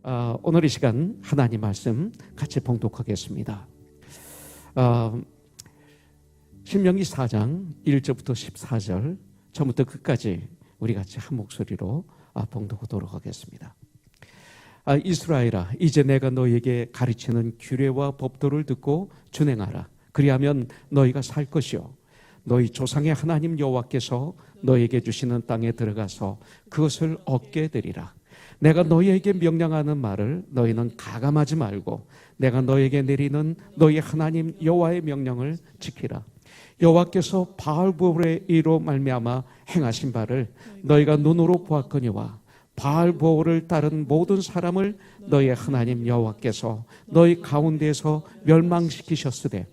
오늘 이 시간 하나님 말씀 같이 봉독하겠습니다. 신명기 4장 1절부터 14절 처음부터 끝까지 우리 같이 한 목소리로 봉독하도록 하겠습니다. 이스라엘아, 이제 내가 너희에게 가르치는 규례와 법도를 듣고 준행하라. 그리하면 너희가 살 것이요 너희 조상의 하나님 여호와께서 너희에게 주시는 땅에 들어가서 그것을 얻게 되리라. 내가 너희에게 명령하는 말을 너희는 가감하지 말고 내가 너희에게 내리는 너희 하나님 여호와의 명령을 지키라. 여호와께서 바알보올의 이로 말미암아 행하신 바를 너희가 눈으로 보았거니와 바알보올을 따른 모든 사람을 너희 하나님 여호와께서 너희 가운데에서 멸망시키셨으되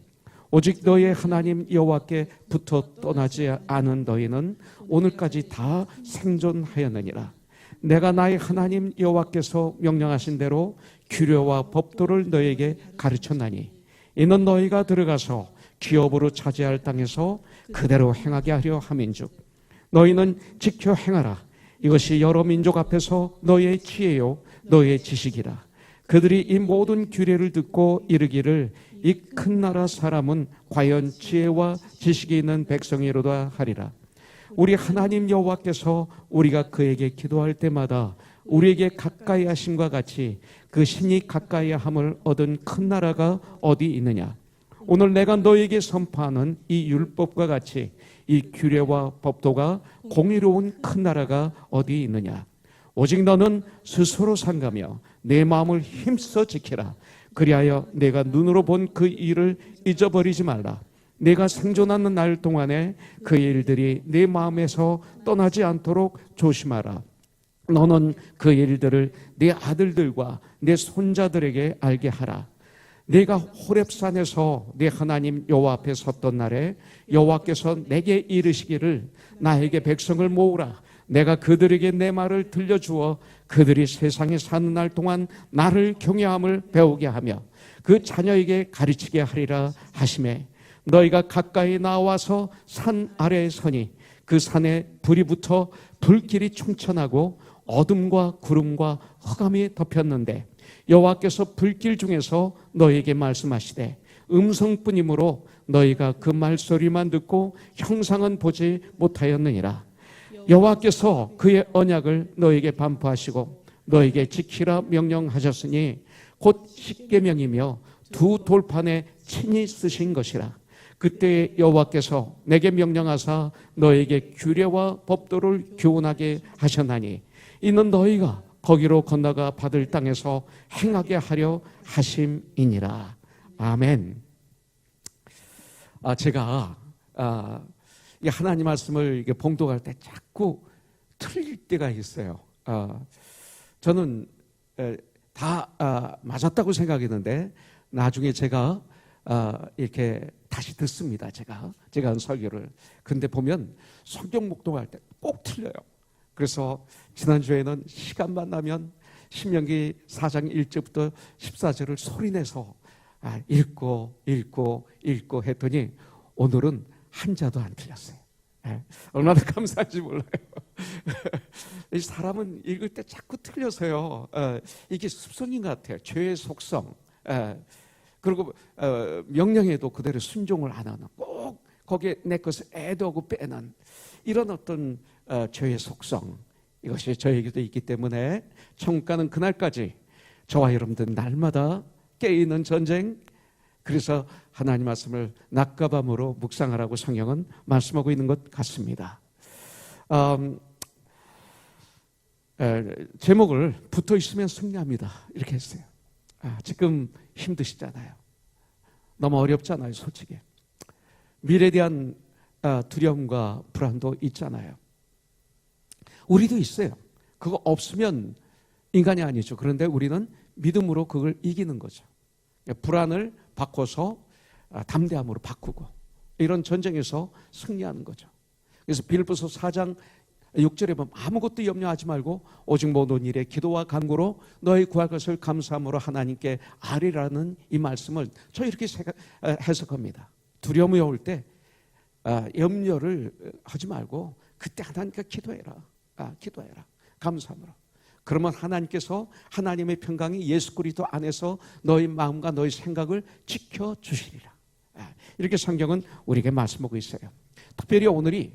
오직 너희의 하나님 여호와께 붙어 떠나지 않은 너희는 오늘까지 다 생존하였느니라. 내가 나의 하나님 여호와께서 명령하신 대로 규례와 법도를 너희에게 가르쳤나니 이는 너희가 들어가서 기업으로 차지할 땅에서 그대로 행하게 하려 함인즉 너희는 지켜 행하라. 이것이 여러 민족 앞에서 너희의 지혜요 너희의 지식이라. 그들이 이 모든 규례를 듣고 이르기를 이 큰 나라 사람은 과연 지혜와 지식이 있는 백성이로다 하리라. 우리 하나님 여호와께서 우리가 그에게 기도할 때마다 우리에게 가까이 하심과 같이 그 신이 가까이 함을 얻은 큰 나라가 어디 있느냐. 오늘 내가 너에게 선포하는 이 율법과 같이 이 규례와 법도가 공의로운 큰 나라가 어디 있느냐. 오직 너는 스스로 삼가며 내 마음을 힘써 지키라. 그리하여 내가 눈으로 본 그 일을 잊어버리지 말라. 내가 생존하는 날 동안에 그 일들이 내 마음에서 떠나지 않도록 조심하라. 너는 그 일들을 내 아들들과 내 손자들에게 알게 하라. 내가 호렙산에서 내 하나님 여호와 앞에 섰던 날에 여호와께서 내게 이르시기를 나에게 백성을 모으라. 내가 그들에게 내 말을 들려주어 그들이 세상에 사는 날 동안 나를 경외함을 배우게 하며 그 자녀에게 가르치게 하리라 하시매 너희가 가까이 나와서 산 아래에 서니 그 산에 불이 붙어 불길이 충천하고 어둠과 구름과 흑암이 덮였는데 여호와께서 불길 중에서 너희에게 말씀하시되 음성뿐이므로 너희가 그 말소리만 듣고 형상은 보지 못하였느니라. 여호와께서 그의 언약을 너희에게 반포하시고 너희에게 지키라 명령하셨으니 곧 십계명이며 두 돌판에 친히 쓰신 것이라. 그때 여호와께서 내게 명령하사 너희에게 규례와 법도를 교훈하게 하셨나니 이는 너희가 거기로 건너가 받을 땅에서 행하게 하려 하심이니라. 아멘. 제가 하나님 말씀을 봉독할 때 자꾸 틀릴 때가 있어요. 저는 다 맞았다고 생각했는데 나중에 제가 이렇게 다시 듣습니다. 제가 한 설교를. 근데 보면 성경 목독할 때 꼭 틀려요. 그래서 지난주에는 시간만 나면 신명기 4장 1절부터 14절을 소리내서 읽고 했더니 오늘은 한자도 안 틀렸어요. 얼마나 감사한지 몰라요. 이 사람은 읽을 때 자꾸 틀려서요. 이게 습성인 것 같아요. 죄의 속성. 그리고 명령에도 그대로 순종을 안 하는, 꼭 거기에 내 것을 애도하고 빼는 이런 어떤 죄의 속성, 이것이 저에게도 있기 때문에 천국 가는 그날까지 저와 여러분들 날마다 깨어있는 전쟁. 그래서 하나님 말씀을 낮과 밤으로 묵상하라고 성경은 말씀하고 있는 것 같습니다. 제목을 붙어 있으면 승리합니다 이렇게 했어요. 지금 힘드시잖아요. 너무 어렵잖아요. 솔직히 미래에 대한 두려움과 불안도 있잖아요. 우리도 있어요. 그거 없으면 인간이 아니죠. 그런데 우리는 믿음으로 그걸 이기는 거죠. 불안을 바꿔서 담대함으로 바꾸고 이런 전쟁에서 승리하는 거죠. 그래서 빌립보서 4장 6절에 보면 아무것도 염려하지 말고 오직 모든 일에 기도와 간구로 너희 구할 것을 감사함으로 하나님께 아뢰라는 이 말씀을 저 이렇게 해석합니다. 두려움이 올 때 염려를 하지 말고 그때 하나님께 기도해라. 기도해라. 감사함으로. 그러면 하나님의 평강이 예수 그리스도 안에서 너희 마음과 너희 생각을 지켜주시리라. 이렇게 성경은 우리에게 말씀하고 있어요. 특별히 오늘이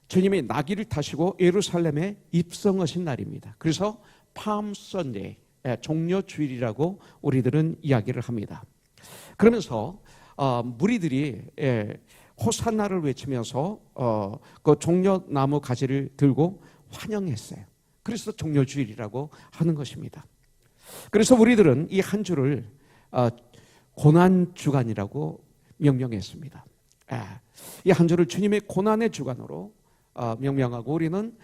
주님이 나귀를 타시고 예루살렘에 입성하신 날입니다. 그래서 팜 선데이, 종려주일이라고 우리들은 이야기를 합니다. 그러면서 무리들이 호산나를 외치면서 그 종려나무 가지를 들고 환영했어요. 그래서 종려주일이라고 하는 것입니다. 그래서 우리들은 이 한 주를 고난주간이라고 명명했습니다. 이 한 주를 주님의 고난의 주간으로 명명하고 우리는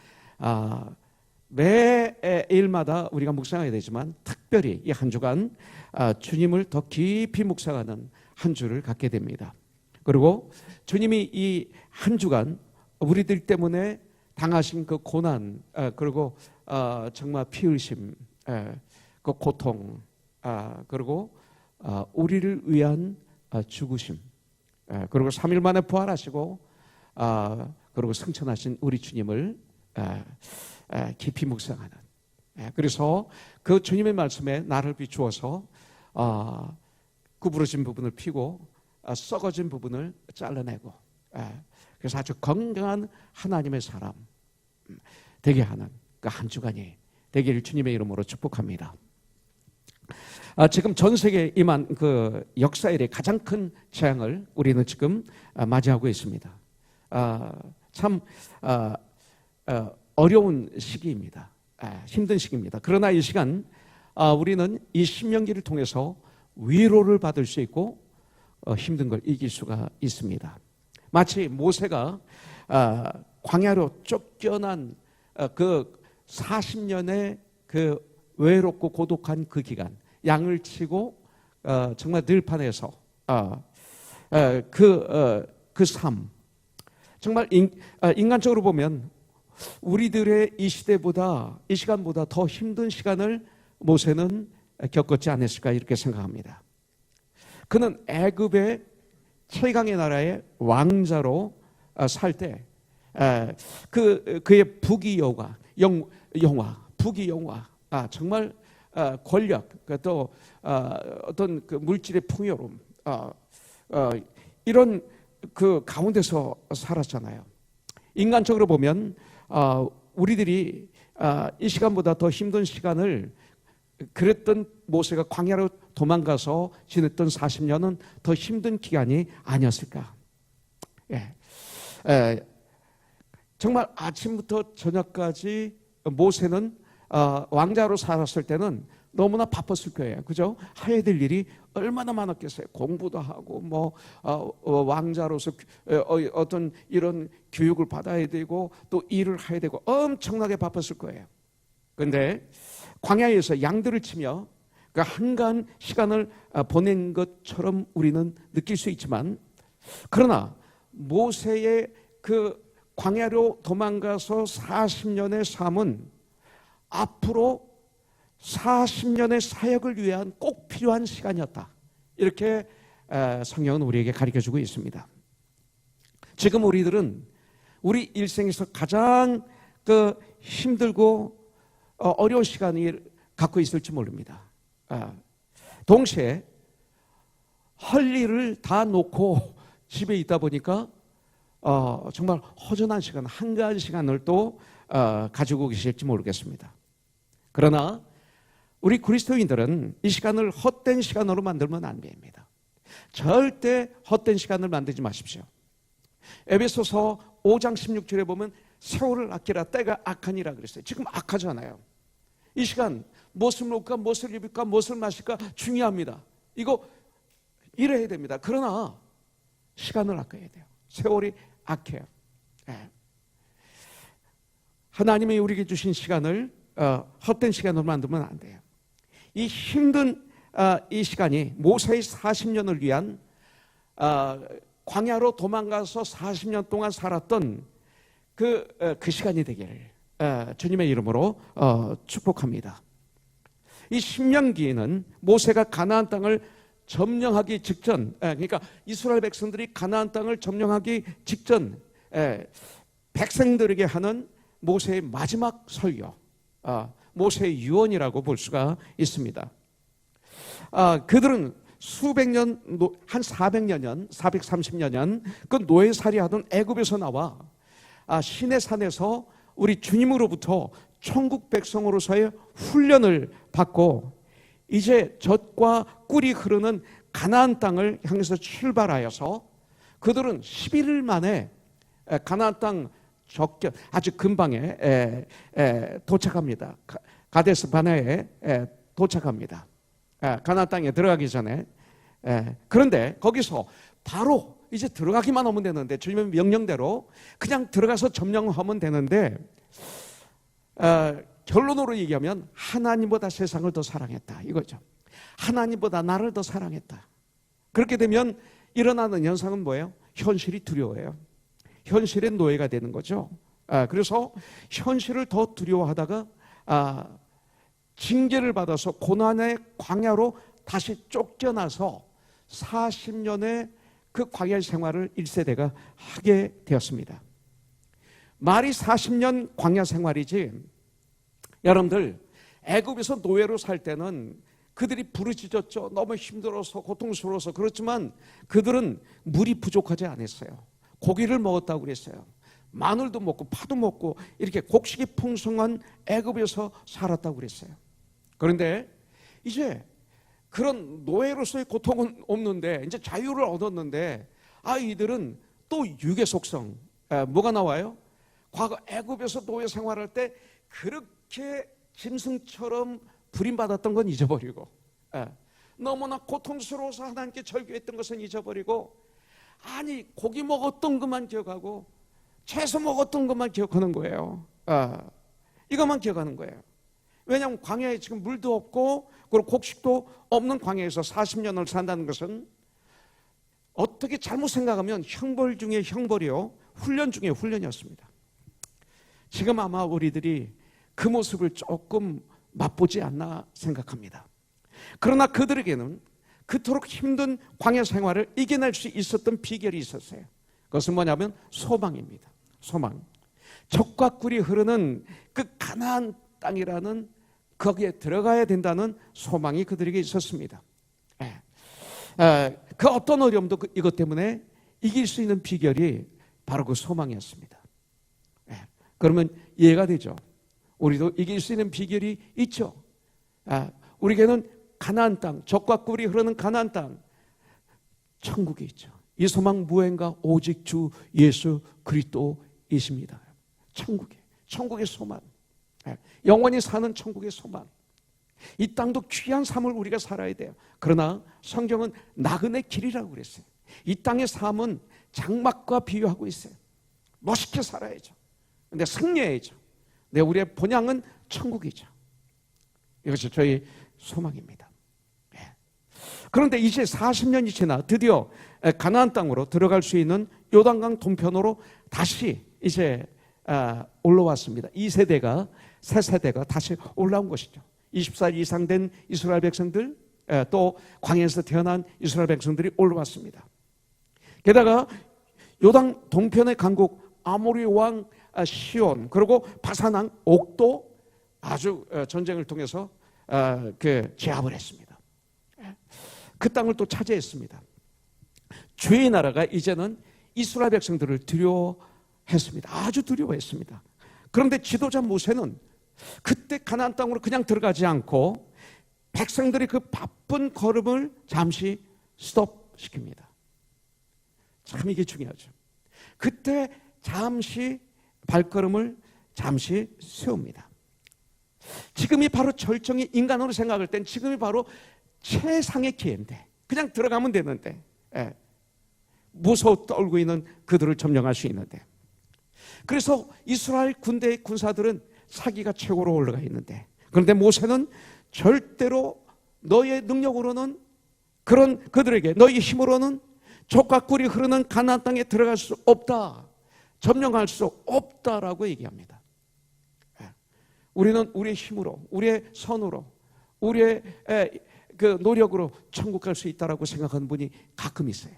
매일마다 우리가 묵상해야 되지만 특별히 이 한 주간 주님을 더 깊이 묵상하는 한 주를 갖게 됩니다. 그리고 주님이 이 한 주간 우리들 때문에 당하신 그 고난, 그리고 정말 피흘심, 그 고통, 그리고 우리를 위한 죽으심, 그리고 3일 만에 부활하시고 그리고 승천하신 우리 주님을 깊이 묵상하는, 그래서 그 주님의 말씀에 나를 비추어서 구부러진 부분을 피고 썩어진 부분을 잘라내고, 그래서 아주 건강한 하나님의 사람 되게 하는 그 한 주간이 되기를 주님의 이름으로 축복합니다. 지금 전 세계에 임한 그 역사일의 가장 큰 재앙을 우리는 지금 맞이하고 있습니다. 참 어려운 시기입니다. 힘든 시기입니다. 그러나 이 시간 우리는 이 신명기를 통해서 위로를 받을 수 있고 힘든 걸 이길 수가 있습니다. 마치 모세가 광야로 쫓겨난 그 40년의 그 외롭고 고독한 그 기간, 양을 치고 정말 들판에서 그 삶, 정말 인간적으로 보면 우리들의 이 시대보다, 이 시간보다 더 힘든 시간을 모세는 겪었지 않았을까 이렇게 생각합니다. 그는 애굽의 최강의 나라의 왕자로 살 때 그의 부귀영화, 부귀영화, 정말 권력, 또 어떤 그 물질의 풍요로움, 이런 그 가운데서 살았잖아요. 인간적으로 보면 우리들이 이 시간보다 더 힘든 시간을 그랬던 모세가 광야로 도망가서 지냈던 40년은 더 힘든 기간이 아니었을까. 정말 아침부터 저녁까지 모세는 왕자로 살았을 때는 너무나 바빴을 거예요. 그죠? 해야 될 일이 얼마나 많았겠어요. 공부도 하고 뭐 왕자로서 어떤 이런 교육을 받아야 되고 또 일을 해야 되고 엄청나게 바빴을 거예요. 그런데 광야에서 양들을 치며 그 한가한 시간을 보낸 것처럼 우리는 느낄 수 있지만, 그러나 모세의 그 광야로 도망가서 40년의 삶은 앞으로 40년의 사역을 위한 꼭 필요한 시간이었다. 이렇게 성경은 우리에게 가르쳐주고 있습니다. 지금 우리들은 우리 일생에서 가장 그 힘들고 어려운 시간을 갖고 있을지 모릅니다. 동시에 할 일을 다 놓고 집에 있다 보니까 정말 허전한 시간, 한가한 시간을 또 가지고 계실지 모르겠습니다. 그러나 우리 그리스도인들은 이 시간을 헛된 시간으로 만들면 안 됩니다. 절대 헛된 시간을 만들지 마십시오. 에베소서 5장 16절에 보면 세월을 아끼라, 때가 악하니라 그랬어요. 지금 악하잖아요. 이 시간 무엇을 먹을까, 무엇을 입을까, 무엇을 마실까 중요합니다. 이거 이래야 됩니다. 그러나 시간을 아껴야 돼요. 세월이 악해요. 하나님이 우리에게 주신 시간을 헛된 시간으로 만들면 안 돼요. 이 힘든 이 시간이 모세의 40년을 위한 광야로 도망가서 40년 동안 살았던 그 시간이 되기를 주님의 이름으로 축복합니다. 이 신명기는 모세가 가나안 땅을 점령하기 직전, 그러니까 이스라엘 백성들이 가나안 땅을 점령하기 직전 백성들에게 하는 모세의 마지막 설교, 모세의 유언이라고 볼 수가 있습니다. 그들은 수백 년, 한 400여 년, 430여 년 그 노예살이 하던 애굽에서 나와 시내 산에서 우리 주님으로부터 천국 백성으로서의 훈련을 받고 이제 젖과 꿀이 흐르는 가나안 땅을 향해서 출발하여서 그들은 11일 만에 가나안 땅 아주 근방에 도착합니다. 가데스 바네아에 도착합니다. 가나안 땅에 들어가기 전에. 그런데 거기서 바로 이제 들어가기만 하면 되는데, 주님의 명령대로 그냥 들어가서 점령하면 되는데, 결론으로 얘기하면 하나님보다 세상을 더 사랑했다 이거죠. 하나님보다 나를 더 사랑했다. 그렇게 되면 일어나는 현상은 뭐예요? 현실이 두려워요. 현실의 노예가 되는 거죠. 그래서 현실을 더 두려워하다가 징계를 받아서 고난의 광야로 다시 쫓겨나서 40년의 그 광야 생활을 1세대가 하게 되었습니다. 말이 40년 광야 생활이지, 여러분들 애굽에서 노예로 살 때는 그들이 부르짖었죠. 너무 힘들어서 고통스러워서. 그렇지만 그들은 물이 부족하지 않았어요. 고기를 먹었다고 그랬어요. 마늘도 먹고 파도 먹고 이렇게 곡식이 풍성한 애굽에서 살았다고 그랬어요. 그런데 이제 그런 노예로서의 고통은 없는데 이제 자유를 얻었는데 이들은 또 육의 속성, 뭐가 나와요? 과거 애굽에서 노예 생활할 때 그렇게 짐승처럼 부림받았던 건 잊어버리고, 너무나 고통스러워서 하나님께 절규했던 것은 잊어버리고, 고기 먹었던 것만 기억하고 채소 먹었던 것만 기억하는 거예요. 이것만 기억하는 거예요. 왜냐하면 광야에 지금 물도 없고 그리고 곡식도 없는 광야에서 40년을 산다는 것은 어떻게 잘못 생각하면 형벌 중에 형벌이요, 훈련 중에 훈련이었습니다. 지금 아마 우리들이 그 모습을 조금 맛보지 않나 생각합니다. 그러나 그들에게는 그토록 힘든 광야 생활을 이겨낼 수 있었던 비결이 있었어요. 그것은 뭐냐면 소망입니다. 소망. 젖과 꿀이 흐르는 그 가나안 땅이라는, 거기에 들어가야 된다는 소망이 그들에게 있었습니다. 그 어떤 어려움도 이것 때문에 이길 수 있는 비결이 바로 그 소망이었습니다. 그러면 이해가 되죠. 우리도 이길 수 있는 비결이 있죠. 우리에게는 가나안 땅, 젖과 꿀이 흐르는 가나안 땅, 천국이 있죠. 이 소망 무엇인가? 오직 주 예수 그리스도이십니다. 천국의 소망, 영원히 사는 천국의 소망. 이 땅도 귀한 삶을 우리가 살아야 돼요. 그러나 성경은 나그네 길이라고 그랬어요. 이 땅의 삶은 장막과 비유하고 있어요. 멋있게 살아야죠. 근데 승리해야죠. 근데 우리의 본향은 천국이죠. 이것이 저희 소망입니다. 그런데 이제 40년이 지나 드디어 가나안 땅으로 들어갈 수 있는 요단강 동편으로 다시 이제 올라왔습니다. 2세대가, 새 세대가 다시 올라온 것이죠. 20살 이상 된 이스라엘 백성들, 또 광야에서 태어난 이스라엘 백성들이 올라왔습니다. 게다가 요단 동편의 강국 아모리 왕 시온, 그리고 바산 왕 옥도 아주 전쟁을 통해서 제압을 했습니다. 그 땅을 또 차지했습니다. 주의 나라가 이제는 이스라엘 백성들을 두려워했습니다. 아주 두려워했습니다. 그런데 지도자 모세는 그때 가나안 땅으로 그냥 들어가지 않고 백성들이 그 바쁜 걸음을 잠시 스톱시킵니다. 참 이게 중요하죠. 그때 잠시 발걸음을 잠시 세웁니다. 지금이 바로 절정이, 인간으로 생각할 땐 지금이 바로 최상의 기회인데, 그냥 들어가면 되는데, 무서워 떨고 있는 그들을 점령할 수 있는데, 그래서 이스라엘 군대의 군사들은 사기가 최고로 올라가 있는데, 그런데 모세는 절대로 너의 능력으로는, 그런 그들에게 너의 힘으로는 젖과 꿀이 흐르는 가나안 땅에 들어갈 수 없다, 점령할 수 없다라고 얘기합니다. 우리는 우리의 힘으로, 우리의 선으로, 우리의 그 노력으로 천국 갈 수 있다라고 생각하는 분이 가끔 있어요.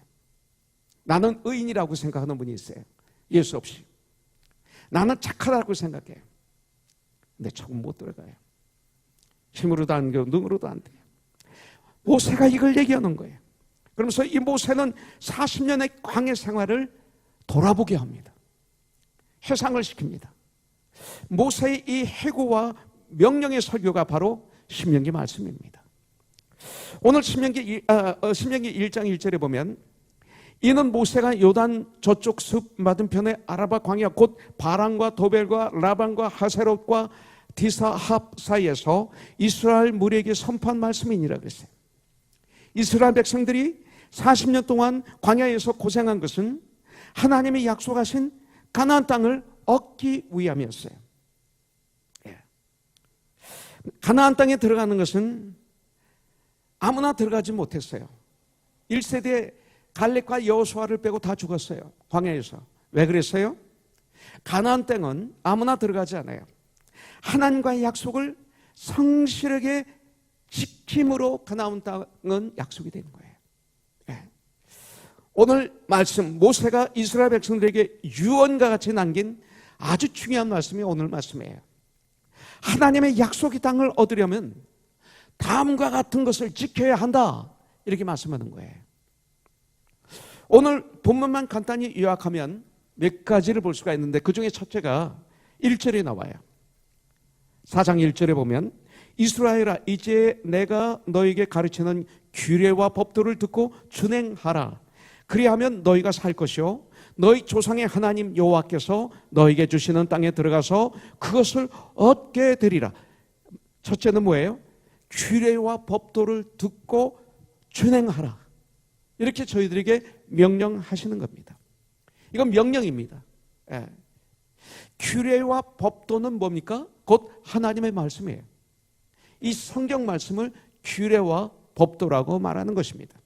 나는 의인이라고 생각하는 분이 있어요. 예수 없이. 나는 착하다고 생각해요. 근데 조금 못 들어가요. 힘으로도 안 돼요. 능으로도 안 돼요. 모세가 이걸 얘기하는 거예요. 그러면서 이 모세는 40년의 광야 생활을 돌아보게 합니다. 회상을 시킵니다. 모세의 이 해고와 명령의 설교가 바로 신명기 말씀입니다. 오늘 신명기 1장 1절에 보면 이는 모세가 요단 저쪽 숲 맞은편의 아라바 광야 곧 바란과 도벨과 라반과 하세롯과 디사합 사이에서 이스라엘 무리에게 선포한 말씀이니라 그랬어요. 이스라엘 백성들이 40년 동안 광야에서 고생한 것은 하나님이 약속하신 가나안 땅을 얻기 위함이었어요. 가나안 땅에 들어가는 것은 아무나 들어가지 못했어요. 1세대 갈렙과 여호수아를 빼고 다 죽었어요. 광야에서. 왜 그랬어요? 가나안 땅은 아무나 들어가지 않아요. 하나님과의 약속을 성실하게 지킴으로 가나안 땅은 약속이 되는 거예요. 오늘 말씀, 모세가 이스라엘 백성들에게 유언과 같이 남긴 아주 중요한 말씀이 오늘 말씀이에요. 하나님의 약속의 땅을 얻으려면 다음과 같은 것을 지켜야 한다, 이렇게 말씀하는 거예요. 오늘 본문만 간단히 요약하면 몇 가지를 볼 수가 있는데 그 중에 첫째가 1절에 나와요. 4장 1절에 보면 이스라엘아 이제 내가 너에게 가르치는 규례와 법도를 듣고 준행하라. 그리하면 너희가 살 것이요 너희 조상의 하나님 여호와께서 너에게 주시는 땅에 들어가서 그것을 얻게 되리라. 첫째는 뭐예요? 규례와 법도를 듣고 준행하라. 이렇게 저희들에게 명령하시는 겁니다. 이건 명령입니다. 규례와 법도는 뭡니까? 곧 하나님의 말씀이에요. 이 성경 말씀을 규례와 법도라고 말하는 것입니다.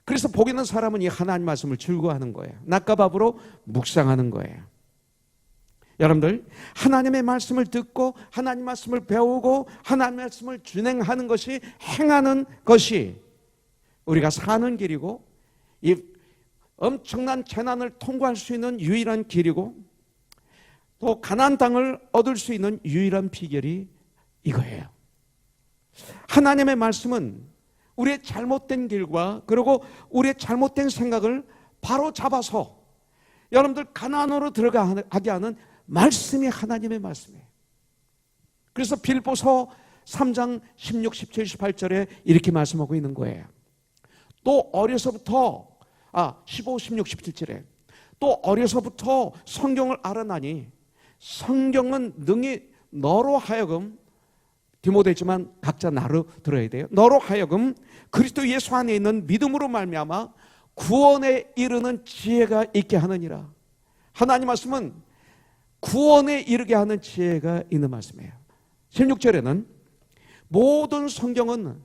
그래서 복 있는 사람은 이 하나님 말씀을 즐거워하는 거예요. 낮과 밤으로 묵상하는 거예요. 여러분들, 하나님의 말씀을 듣고 하나님 말씀을 배우고 하나님 말씀을 준행하는 것이, 행하는 것이 우리가 사는 길이고 이 엄청난 재난을 통과할 수 있는 유일한 길이고 또 가나안 땅을 얻을 수 있는 유일한 비결이 이거예요. 하나님의 말씀은 우리의 잘못된 길과 그리고 우리의 잘못된 생각을 바로 잡아서 여러분들 가나안으로 들어가게 하는 말씀이 하나님의 말씀이에요. 그래서 빌보서 3장 16, 17, 18절에 이렇게 말씀하고 있는 거예요. 또 어려서부터 15, 16, 17절에 또 어려서부터 성경을 알아나니 성경은 능히 너로 하여금, 디모데지만 각자 나로 들어야 돼요. 너로 하여금 그리스도 예수 안에 있는 믿음으로 말미암아 구원에 이르는 지혜가 있게 하느니라. 하나님 말씀은 구원에 이르게 하는 지혜가 있는 말씀이에요. 16절에는 모든 성경은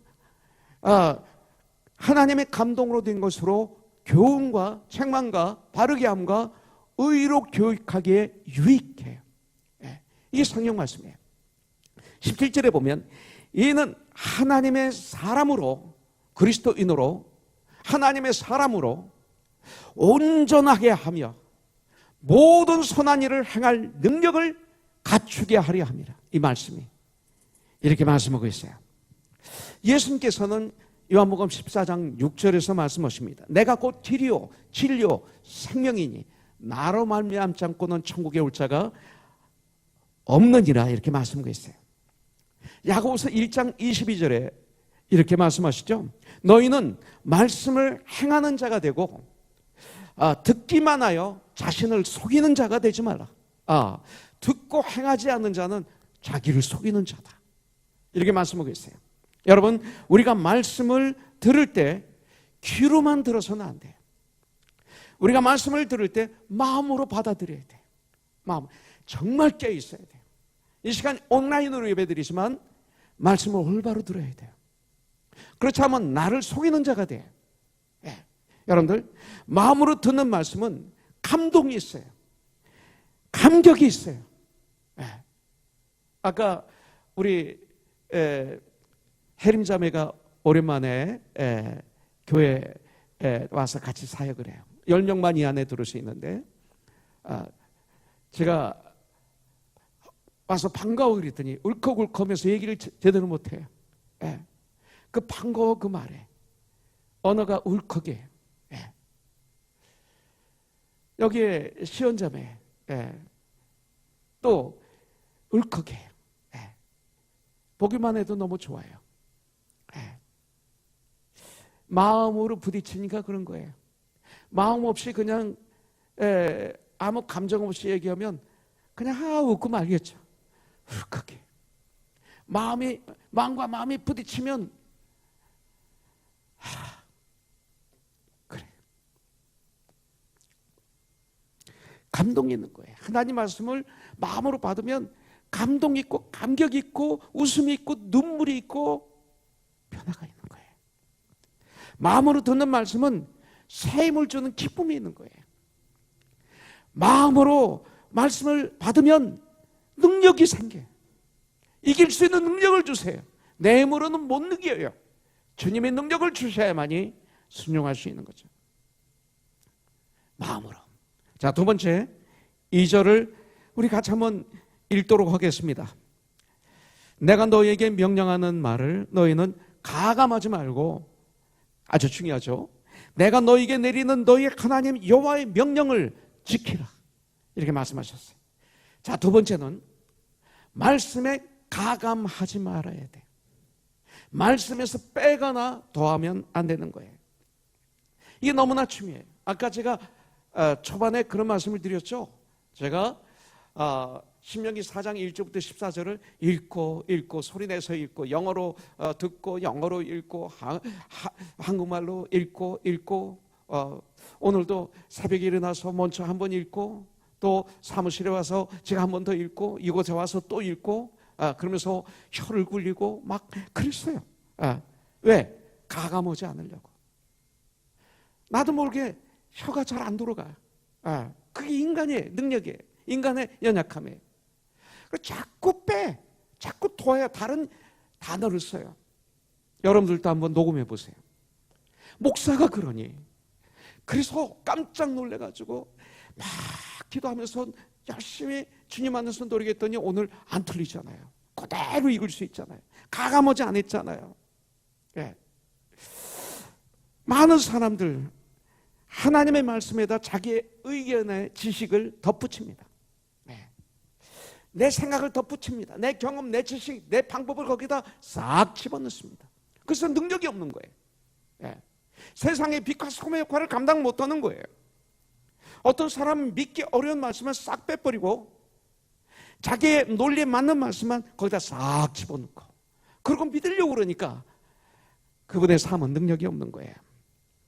하나님의 감동으로 된 것으로 교훈과 책망과 바르게 함과 의로 교육하기에 유익해요. 이게 성경 말씀이에요. 17절에 보면 이는 하나님의 사람으로, 그리스도인으로 하나님의 사람으로 온전하게 하며 모든 선한 일을 행할 능력을 갖추게 하려 함이라. 이 말씀이 이렇게 말씀하고 있어요. 예수님께서는 요한복음 14장 6절에서 말씀하십니다. 내가 곧 길이요 진리요 생명이니 나로 말미암지 않고는 천국에 올 자가 없느니라. 이렇게 말씀하고 있어요. 야고보서 1장 22절에 이렇게 말씀하시죠. 너희는 말씀을 행하는 자가 되고 듣기만 하여 자신을 속이는 자가 되지 말라. 듣고 행하지 않는 자는 자기를 속이는 자다. 이렇게 말씀하고 있어요. 여러분, 우리가 말씀을 들을 때 귀로만 들어서는 안 돼요. 우리가 말씀을 들을 때 마음으로 받아들여야 돼요. 마음, 정말 깨어 있어야 돼요. 이 시간 온라인으로 예배드리지만 말씀을 올바로 들어야 돼요. 그렇지 않으면 나를 속이는 자가 돼요. 여러분들, 마음으로 듣는 말씀은 감동이 있어요. 감격이 있어요. 아까 우리 혜림 자매가 오랜만에 교회에 와서 같이 사역을 해요. 10명만 이 안에 들을 수 있는데 제가 와서 반가워 그랬더니 울컥울컥하면서 얘기를 제대로 못해요. 예. 그 반가워 그 말에 언어가 울컥해요. 예. 여기에 시원자매 또 울컥해요. 예. 보기만 해도 너무 좋아요. 예. 마음으로 부딪히니까 그런 거예요. 마음 없이 그냥 아무 감정 없이 얘기하면 그냥 웃고 말겠죠. 울컥해. 마음과 마음이 부딪히면 그래. 감동이 있는 거예요. 하나님 말씀을 마음으로 받으면 감동 있고 감격 있고 웃음이 있고 눈물이 있고 변화가 있는 거예요. 마음으로 듣는 말씀은 새 힘을 주는 기쁨이 있는 거예요. 마음으로 말씀을 받으면 능력이 생겨요. 이길 수 있는 능력을 주세요. 내 힘으로는 못 이겨요. 주님의 능력을 주셔야만이 순종할 수 있는 거죠. 마음으로. 자, 두 번째 2절을 우리 같이 한번 읽도록 하겠습니다. 내가 너희에게 명령하는 말을 너희는 가감하지 말고, 아주 중요하죠. 내가 너희에게 내리는 너희의 하나님 여호와의 명령을 지키라. 이렇게 말씀하셨어요. 자, 두 번째는 말씀에 가감하지 말아야 돼. 말씀에서 빼거나 더하면 안 되는 거예요. 이게 너무나 중요해요. 아까 제가 초반에 그런 말씀을 드렸죠. 제가 신명기 4장 1절부터 14절을 읽고 소리내서 읽고 영어로 듣고 영어로 읽고 한국말로 읽고 오늘도 새벽에 일어나서 먼저 한번 읽고 또 사무실에 와서 제가 한 번 더 읽고 이곳에 와서 또 읽고 그러면서 혀를 굴리고 막 그랬어요. 왜? 가감하지 않으려고. 나도 모르게 혀가 잘 안 돌아가요. 그게 인간의 능력이에요. 인간의 연약함이에요. 자꾸 토해야 다른 단어를 써요. 여러분들도 한번 녹음해 보세요. 목사가 그러니. 그래서 깜짝 놀래가지고 막 기도하면서 열심히 주님 안에서 노력했더니 오늘 안 틀리잖아요. 그대로 읽을 수 있잖아요. 가감하지 않았잖아요. 예. 많은 사람들 하나님의 말씀에다 자기의 의견의 지식을 덧붙입니다. 예. 내 생각을 덧붙입니다. 내 경험, 내 지식, 내 방법을 거기다 싹 집어넣습니다. 그래서 능력이 없는 거예요. 예. 세상의 빛과 소금의 역할을 감당 못하는 거예요. 어떤 사람은 믿기 어려운 말씀을 싹 빼버리고 자기의 논리에 맞는 말씀만 거기다 싹 집어넣고 그리고 믿으려고 그러니까 그분의 삶은 능력이 없는 거예요.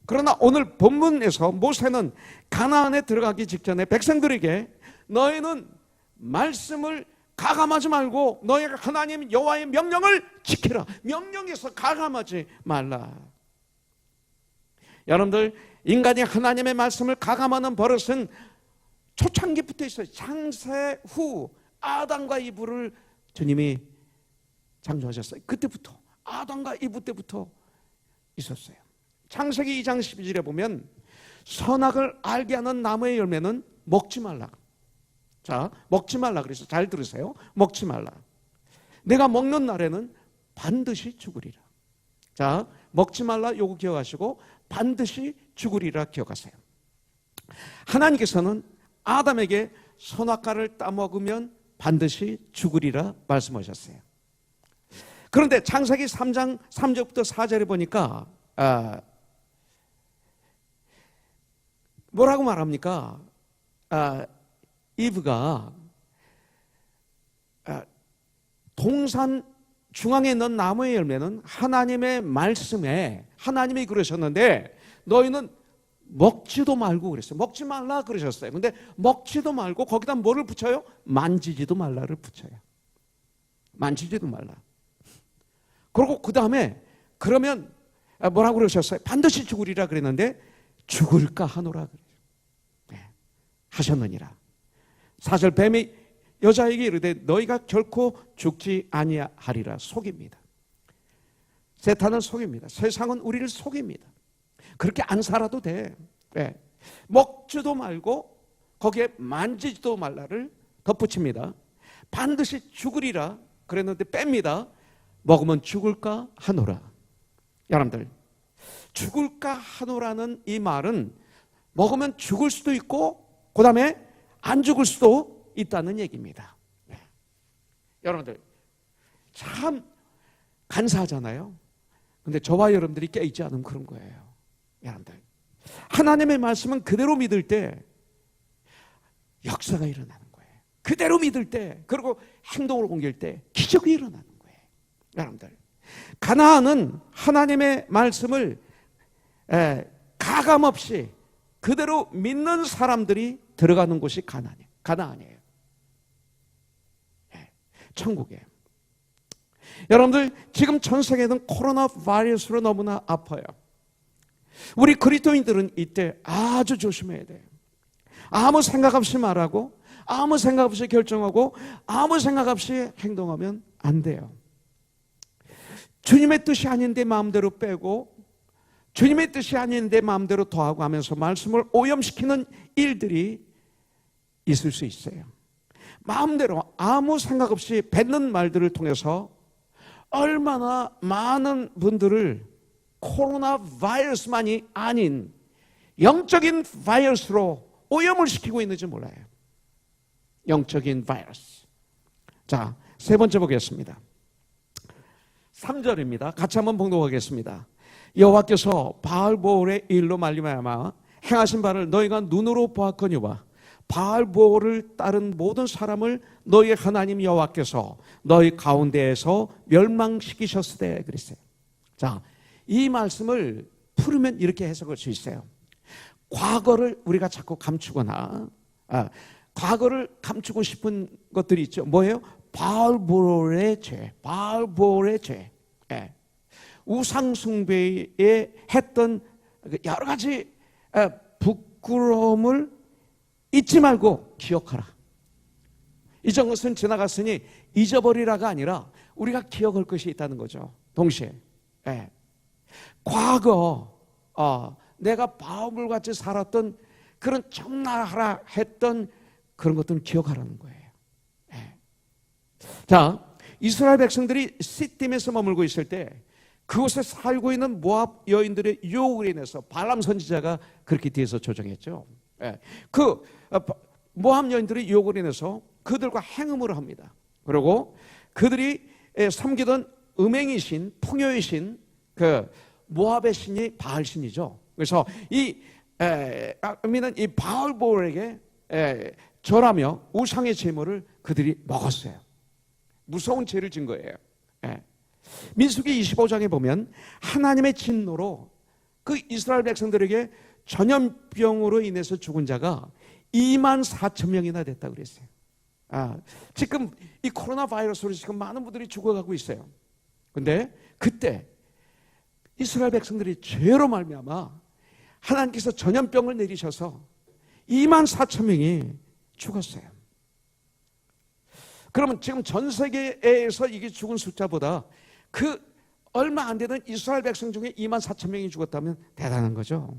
그러나 오늘 본문에서 모세는 가나안에 들어가기 직전에 백성들에게 너희는 말씀을 가감하지 말고 너희 하나님 여호와의 명령을 지키라. 명령에서 가감하지 말라. 여러분들 인간이 하나님의 말씀을 가감하는 버릇은 초창기부터 있어요. 창세 후 아담과 이브를 주님이 창조하셨어요. 그때부터 아담과 이브 때부터 있었어요. 창세기 2장 12절에 보면 선악을 알게 하는 나무의 열매는 먹지 말라. 자, 먹지 말라 그래서 잘 들으세요. 먹지 말라. 내가 먹는 날에는 반드시 죽으리라. 자, 먹지 말라 요거 기억하시고 반드시 죽으리라 기억하세요. 하나님께서는 아담에게 선악과를 따먹으면 반드시 죽으리라 말씀하셨어요. 그런데 창세기 3장 3절부터 4절에 보니까 뭐라고 말합니까? 이브가 동산 중앙에 있는 나무의 열매는 하나님의 말씀에 하나님이 그러셨는데 너희는 먹지도 말고 그랬어요. 먹지 말라 그러셨어요. 근데 먹지도 말고 거기다 뭐를 붙여요? 만지지도 말라를 붙여요. 만지지도 말라. 그리고 그 다음에 그러면 뭐라고 그러셨어요? 반드시 죽으리라 그랬는데 죽을까 하노라 그래요. 네. 하셨느니라. 4절 뱀이 여자에게 이르되 너희가 결코 죽지 아니하리라 속입니다. 세탄은 속입니다. 세상은 우리를 속입니다. 그렇게 안 살아도 돼. 네. 먹지도 말고 거기에 만지지도 말라를 덧붙입니다. 반드시 죽으리라 그랬는데 뺍니다. 먹으면 죽을까 하노라. 여러분들, 죽을까 하노라는 이 말은 먹으면 죽을 수도 있고 그 다음에 안 죽을 수도 있다는 얘기입니다. 네. 여러분들 참 간사하잖아요. 근데 저와 여러분들이 깨있지 않으면 그런 거예요. 여러분들, 하나님의 말씀은 그대로 믿을 때 역사가 일어나는 거예요. 그대로 믿을 때, 그리고 행동으로 옮길 때 기적이 일어나는 거예요. 여러분들, 가나안은 하나님의 말씀을 가감없이 그대로 믿는 사람들이 들어가는 곳이 가나안이에요. 천국이에요. 여러분들, 지금 전 세계는 코로나 바이러스로 너무나 아파요. 우리 그리스도인들은 이때 아주 조심해야 돼요. 아무 생각 없이 말하고, 아무 생각 없이 결정하고, 아무 생각 없이 행동하면 안 돼요. 주님의 뜻이 아닌데 마음대로 빼고, 주님의 뜻이 아닌데 마음대로 더하고 하면서 말씀을 오염시키는 일들이 있을 수 있어요. 마음대로 아무 생각 없이 뱉는 말들을 통해서 얼마나 많은 분들을 코로나 바이러스만이 아닌 영적인 바이러스로 오염을 시키고 있는지 몰라요. 영적인 바이러스. 자, 세 번째 보겠습니다. 3절입니다. 같이 한번 봉독하겠습니다. 여호와께서 바알보올의 일로 말미암아 행하신 바를 너희가 눈으로 보았거니와 바알보올을 따른 모든 사람을 너희 하나님 여호와께서 너희 가운데에서 멸망시키셨으되 그랬어요. 자, 이 말씀을 풀으면 이렇게 해석할 수 있어요. 과거를 우리가 자꾸 감추거나 과거를 감추고 싶은 것들이 있죠. 뭐예요? 바알보올의 죄, 바알보올의 죄. 우상숭배에 했던 여러 가지 부끄러움을 잊지 말고 기억하라. 잊은 것은 지나갔으니 잊어버리라가 아니라 우리가 기억할 것이 있다는 거죠. 동시에 과거 내가 바울같이 살았던 그런 정나하라 했던 그런 것들은 기억하라는 거예요. 자, 이스라엘 백성들이 시딤에서 머물고 있을 때 그곳에 살고 있는 모압 여인들의 유혹으로 인해서 발람 선지자가 그렇게 뒤에서 조정했죠. 그 모압 여인들의 유혹으로 인해서 그들과 행음을 합니다. 그리고 그들이 섬기던 음행이신 풍요이신 그 모압의 신이 바알 신이죠. 그래서 이 바알보올에게 절하며 우상의 제물을 그들이 먹었어요. 무서운 죄를 진 거예요. 민수기 25장에 보면 하나님의 진노로 그 이스라엘 백성들에게 전염병으로 인해서 죽은 자가 24,000명이나 됐다고 그랬어요. 지금 이 코로나 바이러스로 지금 많은 분들이 죽어가고 있어요. 근데 그때 이스라엘 백성들이 죄로 말미암아 하나님께서 전염병을 내리셔서 24,000명이 죽었어요. 그러면 지금 전 세계에서 이게 죽은 숫자보다 그 얼마 안 되는 이스라엘 백성 중에 24,000명이 죽었다면 대단한 거죠.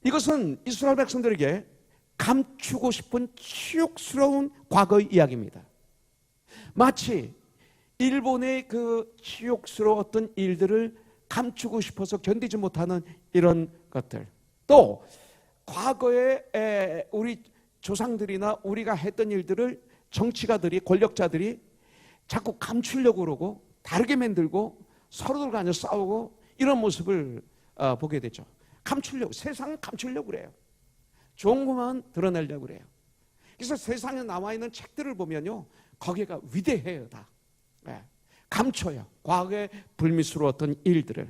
이것은 이스라엘 백성들에게 감추고 싶은 치욕스러운 과거의 이야기입니다. 마치 일본의 그 치욕스러웠던 일들을 감추고 싶어서 견디지 못하는 이런 것들, 또 과거에 우리 조상들이나 우리가 했던 일들을 정치가들이, 권력자들이 자꾸 감추려고 그러고 다르게 만들고 서로들 간에 싸우고 이런 모습을 보게 되죠. 감추려고, 세상은 감추려고 그래요. 좋은 것만 드러내려고 그래요. 그래서 세상에 나와 있는 책들을 보면요, 거기가 위대해요. 다 감춰요. 과거에 불미스러웠던 일들을.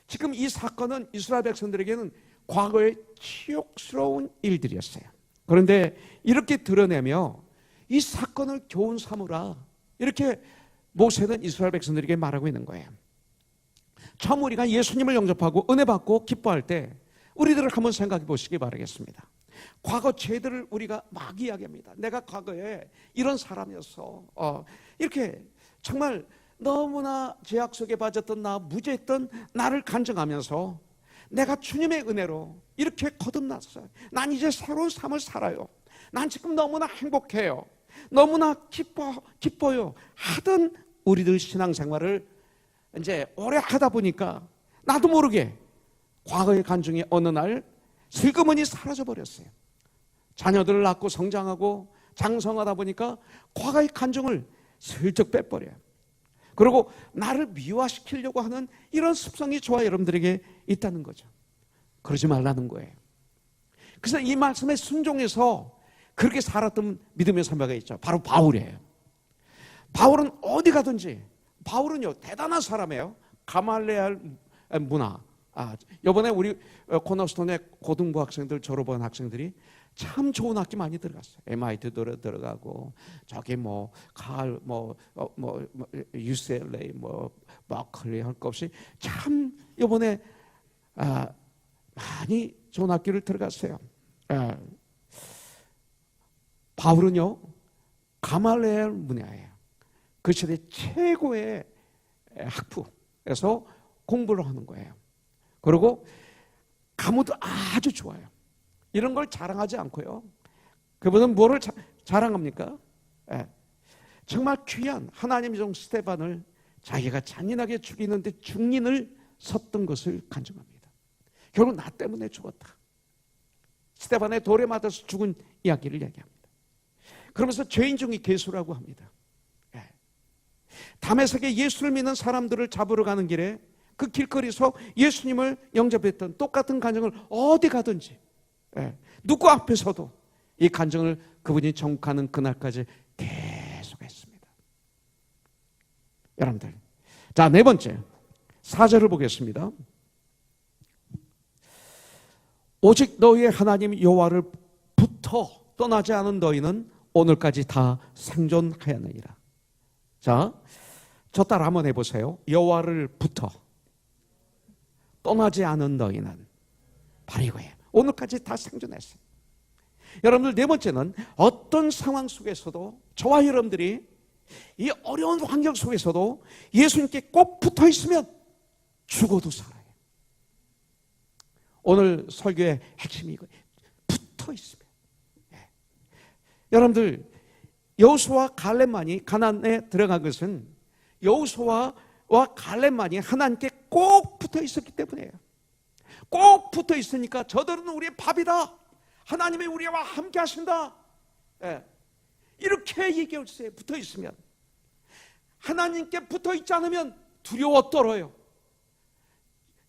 지금 이 사건은 이스라엘 백성들에게는 과거의 치욕스러운 일들이었어요. 그런데 이렇게 드러내며 이 사건을 교훈 삼으라, 이렇게 모세는 이스라엘 백성들에게 말하고 있는 거예요. 처음 우리가 예수님을 영접하고 은혜 받고 기뻐할 때 우리들을 한번 생각해 보시기 바라겠습니다. 과거 죄들을 우리가 막 이야기합니다. 내가 과거에 이런 사람이었어. 이렇게 정말 너무나 죄악 속에 빠졌던 나, 무죄했던 나를 간증하면서 내가 주님의 은혜로 이렇게 거듭났어요. 난 이제 새로운 삶을 살아요. 난 지금 너무나 행복해요. 너무나 기뻐요. 하던 우리들 신앙생활을 이제 오래 하다 보니까 나도 모르게 과거의 간증이 어느 날 슬그머니 사라져 버렸어요. 자녀들을 낳고 성장하고 장성하다 보니까 과거의 간증을 슬쩍 빼버려요. 그리고 나를 미화시키려고 하는 이런 습성이 저와 여러분들에게 있다는 거죠. 그러지 말라는 거예요. 그래서 이 말씀에 순종해서 그렇게 살았던 믿음의 선배가 있죠. 바로 바울이에요. 바울은 어디 가든지, 바울은요 대단한 사람이에요. 가말레알 문화. 이번에 우리 코너스톤의 고등부 학생들 졸업한 학생들이 참 좋은 학교 많이 들어갔어요. MIT도 들어가고 저기 UCLA 버클리 할 것 없이 참 이번에 많이 좋은 학교를 들어갔어요. 바울은요 가말레알 문화예요. 그 시대 최고의 학부에서 공부를 하는 거예요. 그리고 가무도 아주 좋아요. 이런 걸 자랑하지 않고요. 그분은 뭐를 자랑합니까? 정말 귀한 하나님의 종 스데반을 자기가 잔인하게 죽이는데 중린을 섰던 것을 간증합니다. 결국 나 때문에 죽었다. 스데반의 돌에 맞아서 죽은 이야기를 얘기합니다. 그러면서 죄인 중에 괴수라고 합니다. 다메섹에 예수를 믿는 사람들을 잡으러 가는 길에 그 길거리에서 예수님을 영접했던 똑같은 간증을 어디 가든지 누구 앞에서도 이 간증을 그분이 정복하는 그날까지 계속했습니다. 여러분들, 자, 네 번째 4절을 보겠습니다. 오직 너희의 하나님 여호와를 부터 떠나지 않은 너희는 오늘까지 다 생존하였느니라. 자, 저 따라 한번 해보세요. 여호와를 부터 떠나지 않은 너희는 바로 이거예요. 오늘까지 다 생존했어요. 여러분들, 네 번째는 어떤 상황 속에서도 저와 여러분들이 이 어려운 환경 속에서도 예수님께 꼭 붙어 있으면 죽어도 살아요. 오늘 설교의 핵심이 이거예요. 붙어 있으면. 여러분들, 여호수아와 갈렙만이 가나안에 들어간 것은 여호수아와 갈렙만이 하나님께 꼭 붙어 있었기 때문이에요. 꼭 붙어 있으니까 저들은 우리의 밥이다. 하나님이 우리와 함께 하신다. 이렇게 얘기할 수 있어요. 붙어 있으면. 하나님께 붙어 있지 않으면 두려워 떨어요.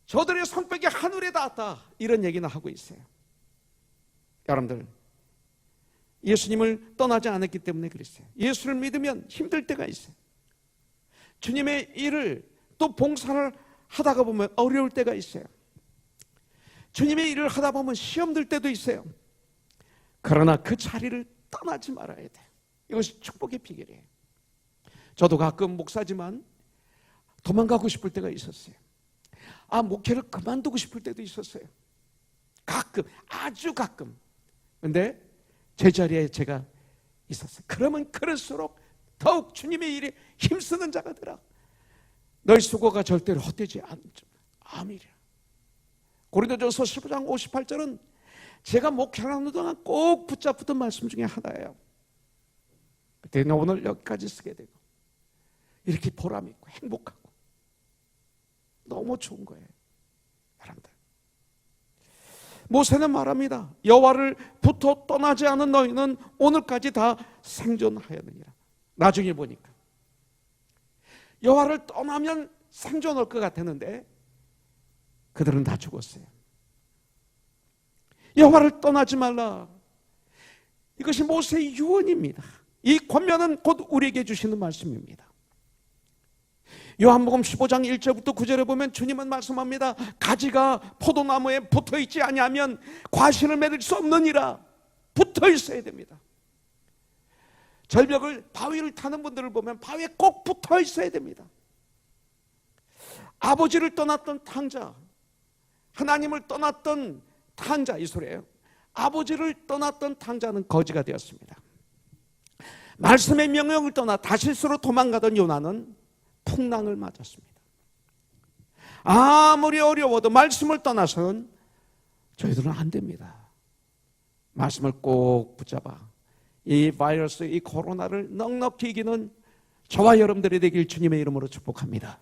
저들의 성벽이 하늘에 닿았다. 이런 얘기는 하고 있어요. 여러분들, 예수님을 떠나지 않았기 때문에 그랬어요. 예수를 믿으면 힘들 때가 있어요. 주님의 일을 또 봉사를 하다가 보면 어려울 때가 있어요. 주님의 일을 하다 보면 시험 들 때도 있어요. 그러나 그 자리를 떠나지 말아야 돼요. 이것이 축복의 비결이에요. 저도 가끔 목사지만 도망가고 싶을 때가 있었어요. 목회를 그만두고 싶을 때도 있었어요. 가끔, 아주 가끔. 근데 제자리에 제가 있었어요. 그러면 그럴수록 더욱 주님의 일에 힘쓰는 자가 되라. 너희 수고가 절대로 헛되지 않으리라. 고린도전서 15장 58절은 제가 목회하는 동안 꼭 붙잡던 말씀 중에 하나예요. 그때 오늘 여기까지 쓰게 되고 이렇게 보람 있고 행복하고 너무 좋은 거예요. 여러분들, 모세는 말합니다. 여호와를 부터 떠나지 않은 너희는 오늘까지 다 생존하였느니라. 나중에 보니까 여호와를 떠나면 생존할 것 같았는데 그들은 다 죽었어요. 여호와를 떠나지 말라. 이것이 모세의 유언입니다. 이 권면은 곧 우리에게 주시는 말씀입니다. 요한복음 15장 1절부터 9절에 보면 주님은 말씀합니다. 가지가 포도나무에 붙어있지 아니하면 과실을 맺을 수 없느니라. 붙어 있어야 됩니다. 절벽을, 바위를 타는 분들을 보면 바위에 꼭 붙어 있어야 됩니다. 아버지를 떠났던 탕자, 하나님을 떠났던 탕자, 이 소리예요. 아버지를 떠났던 탕자는 거지가 되었습니다. 말씀의 명령을 떠나 다시스로 도망가던 요나는 풍랑을 맞았습니다. 아무리 어려워도 말씀을 떠나서는 저희들은 안 됩니다. 말씀을 꼭 붙잡아 이 바이러스, 이 코로나를 넉넉히 이기는 저와 여러분들이 되길 주님의 이름으로 축복합니다.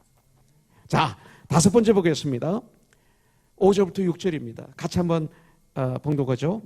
자, 5번째 보겠습니다. 5절부터 6절입니다. 같이 한번 봉독하죠.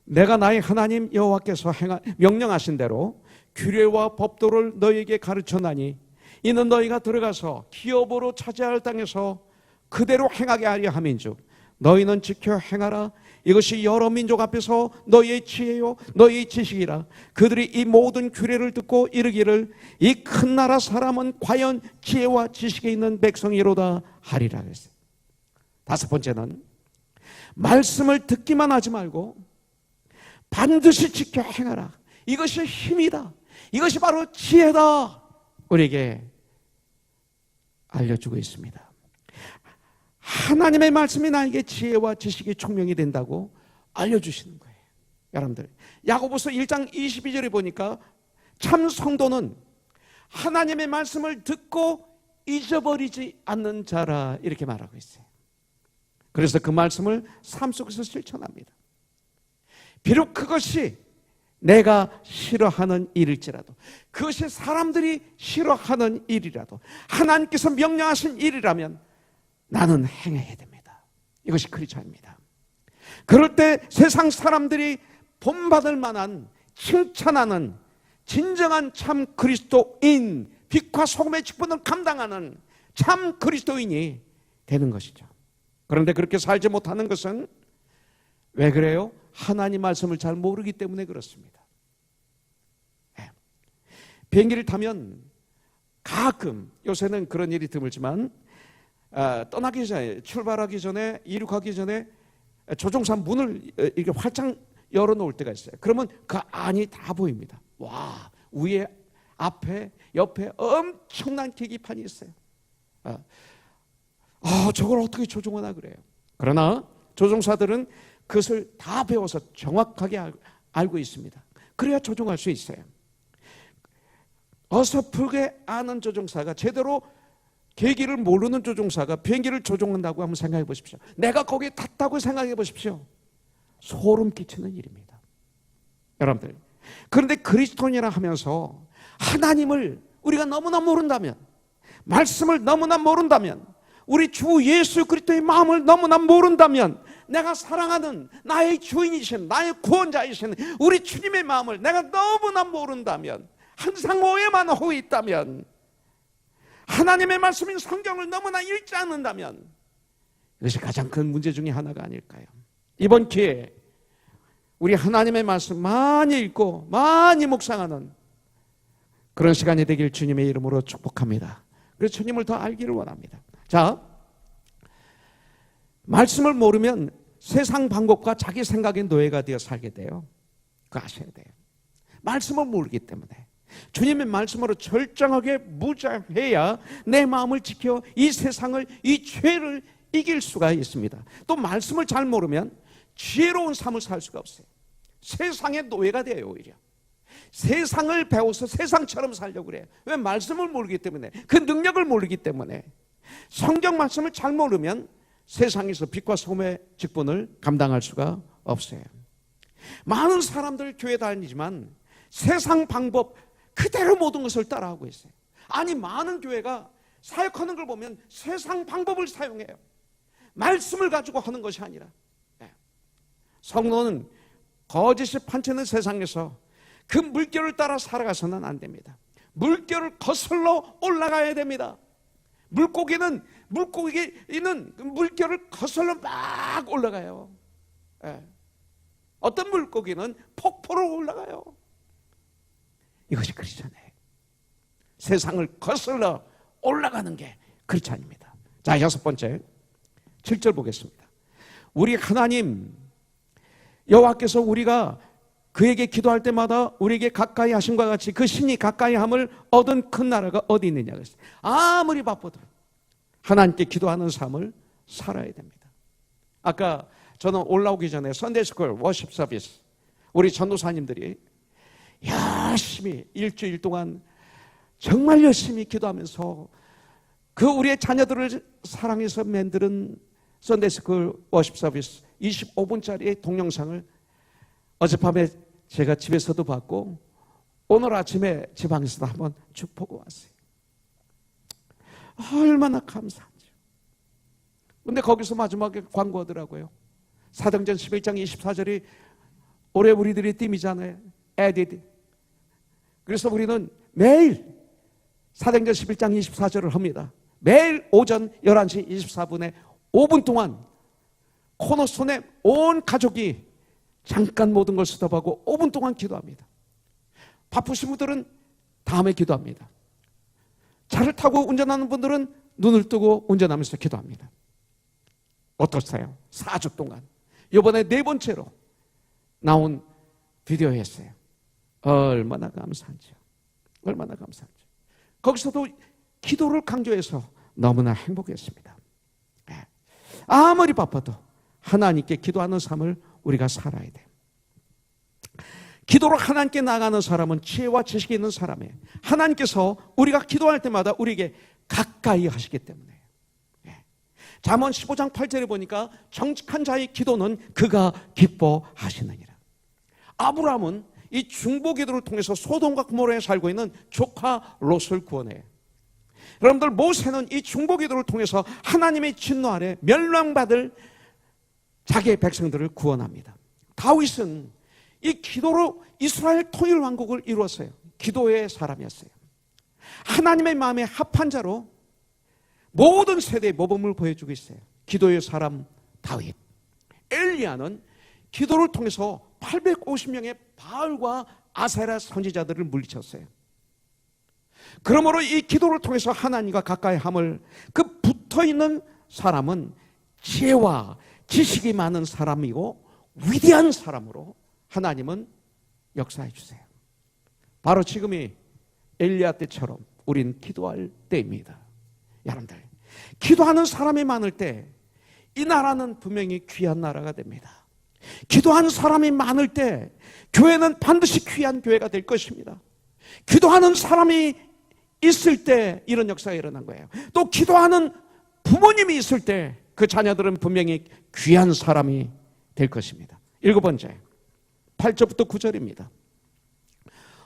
내가 나의 하나님 여호와께서 명령하신 대로 규례와 법도를 너희에게 가르쳐나니 이는 너희가 들어가서 기업으로 차지할 땅에서 그대로 행하게 하려 함인즉 너희는 지켜 행하라. 이것이 여러 민족 앞에서 너희의 지혜요 너희의 지식이라. 그들이 이 모든 규례를 듣고 이르기를 이 큰 나라 사람은 과연 지혜와 지식에 있는 백성이로다 하리라 그랬어요. 5번째는 말씀을 듣기만 하지 말고 반드시 지켜 행하라. 이것이 힘이다. 이것이 바로 지혜다. 우리에게 알려주고 있습니다. 하나님의 말씀이 나에게 지혜와 지식이 총명이 된다고 알려주시는 거예요. 여러분들, 야고보서 1장 22절에 보니까 참 성도는 하나님의 말씀을 듣고 잊어버리지 않는 자라 이렇게 말하고 있어요. 그래서 그 말씀을 삶 속에서 실천합니다. 비록 그것이 내가 싫어하는 일일지라도, 그것이 사람들이 싫어하는 일이라도, 하나님께서 명령하신 일이라면 나는 행해야 됩니다. 이것이 크리스천입니다. 그럴 때 세상 사람들이 본받을 만한, 칭찬하는 진정한 참 그리스도인, 빛과 소금의 직분을 감당하는 참 그리스도인이 되는 것이죠. 그런데 그렇게 살지 못하는 것은 왜 그래요? 하나님 말씀을 잘 모르기 때문에 그렇습니다. 비행기를 타면 가끔, 요새는 그런 일이 드물지만 떠나기 전에, 출발하기 전에, 이륙하기 전에 조종사 문을 이렇게 활짝 열어놓을 때가 있어요. 그러면 그 안이 다 보입니다. 와, 위에, 앞에, 옆에 엄청난 계기판이 있어요. 저걸 어떻게 조종하나 그래요. 그러나 조종사들은 그것을 다 배워서 정확하게 알고 있습니다. 그래야 조종할 수 있어요. 어설프게 아는 조종사가, 제대로 계기를 모르는 조종사가 비행기를 조종한다고 한번 생각해 보십시오. 내가 거기에 탔다고 생각해 보십시오. 소름 끼치는 일입니다. 여러분들, 그런데 그리스도인이라 하면서 하나님을 우리가 너무나 모른다면, 말씀을 너무나 모른다면, 우리 주 예수 그리스도의 마음을 너무나 모른다면, 내가 사랑하는 나의 주인이신, 나의 구원자이신 우리 주님의 마음을 내가 너무나 모른다면, 항상 오해만 하고 있다면, 하나님의 말씀인 성경을 너무나 읽지 않는다면, 이것이 가장 큰 문제 중에 하나가 아닐까요? 이번 기회에 우리 하나님의 말씀 많이 읽고 많이 묵상하는 그런 시간이 되길 주님의 이름으로 축복합니다. 그래서 주님을 더 알기를 원합니다. 자, 말씀을 모르면 세상 방법과 자기 생각의 노예가 되어 살게 돼요. 그거 아셔야 돼요. 말씀을 모르기 때문에 주님의 말씀으로 철저하게 무장해야 내 마음을 지켜 이 세상을, 이 죄를 이길 수가 있습니다. 또 말씀을 잘 모르면 지혜로운 삶을 살 수가 없어요. 세상의 노예가 돼요. 오히려 세상을 배워서 세상처럼 살려고 그래요. 왜? 말씀을 모르기 때문에, 그 능력을 모르기 때문에. 성경 말씀을 잘 모르면 세상에서 빛과 소금의 직분을 감당할 수가 없어요. 많은 사람들 교회 다니지만 세상 방법 그대로 모든 것을 따라하고 있어요. 아니, 많은 교회가 사역하는 걸 보면 세상 방법을 사용해요. 말씀을 가지고 하는 것이 아니라. 성도는 거짓이 판치는 세상에서 그 물결을 따라 살아가서는 안 됩니다. 물결을 거슬러 올라가야 됩니다. 물고기는 물결을 거슬러 막 올라가요. 어떤 물고기는 폭포로 올라가요. 이것이 크리스천이에요. 세상을 거슬러 올라가는 게 크리스천입니다. 자, 6번째 7절 보겠습니다. 우리 하나님 여호와께서 우리가 그에게 기도할 때마다 우리에게 가까이 하심과 같이 그 신이 가까이 함을 얻은 큰 나라가 어디 있느냐 그랬어요. 아무리 바빠도 하나님께 기도하는 삶을 살아야 됩니다. 아까 저는 올라오기 전에 선데이스쿨 워십 서비스, 우리 전도사님들이 열심히 일주일 동안 정말 열심히 기도하면서 그 우리의 자녀들을 사랑해서 만드는 선데이스쿨 워십 서비스 25분짜리 동영상을 어젯밤에 제가 집에서도 봤고 오늘 아침에 지방에서도 한번 쭉 보고 왔어요. 얼마나 감사한지. 근데 거기서 마지막에 광고하더라고요. 사도행전 11장 24절이 올해 우리들의 띠이잖아요. 에디드. 그래서 우리는 매일 사도행전 11장 24절을 합니다. 매일 오전 11시 24분에 5분 동안 코너손에 온 가족이 잠깐 모든 걸 스톱하고 5분 동안 기도합니다. 바쁘신 분들은 다음에 기도합니다. 차를 타고 운전하는 분들은 눈을 뜨고 운전하면서 기도합니다. 어떠세요? 4주 동안. 이번에 4번째로 나온 비디오였어요. 얼마나 감사한지요. 얼마나 감사한지. 거기서도 기도를 강조해서 너무나 행복했습니다. 아무리 바빠도 하나님께 기도하는 삶을 우리가 살아야 돼요. 기도로 하나님께 나가는 사람은 지혜와 지식이 있는 사람이에요. 하나님께서 우리가 기도할 때마다 우리에게 가까이 하시기 때문에. 잠언 15장 8절에 보니까 정직한 자의 기도는 그가 기뻐하시느니라. 아브라함은 이 중보 기도를 통해서 소돔과 고모라에 살고 있는 조카 롯을 구원해요. 여러분들, 모세는 이 중보 기도를 통해서 하나님의 진노 아래 멸망받을 자기의 백성들을 구원합니다. 다윗은 이 기도로 이스라엘 통일 왕국을 이루었어요. 기도의 사람이었어요. 하나님의 마음에 합한 자로 모든 세대의 모범을 보여주고 있어요. 기도의 사람 다윗. 엘리야는 기도를 통해서 850명의 바알과 아세라 선지자들을 물리쳤어요. 그러므로 이 기도를 통해서 하나님과 가까이 함을, 그 붙어있는 사람은 지혜와 지식이 많은 사람이고 위대한 사람으로 하나님은 역사해 주세요. 바로 지금이 엘리야 때처럼 우린 기도할 때입니다. 여러분들, 기도하는 사람이 많을 때 이 나라는 분명히 귀한 나라가 됩니다. 기도하는 사람이 많을 때 교회는 반드시 귀한 교회가 될 것입니다. 기도하는 사람이 있을 때 이런 역사가 일어난 거예요. 또 기도하는 부모님이 있을 때 그 자녀들은 분명히 귀한 사람이 될 것입니다. 7번째, 8절부터 9절입니다.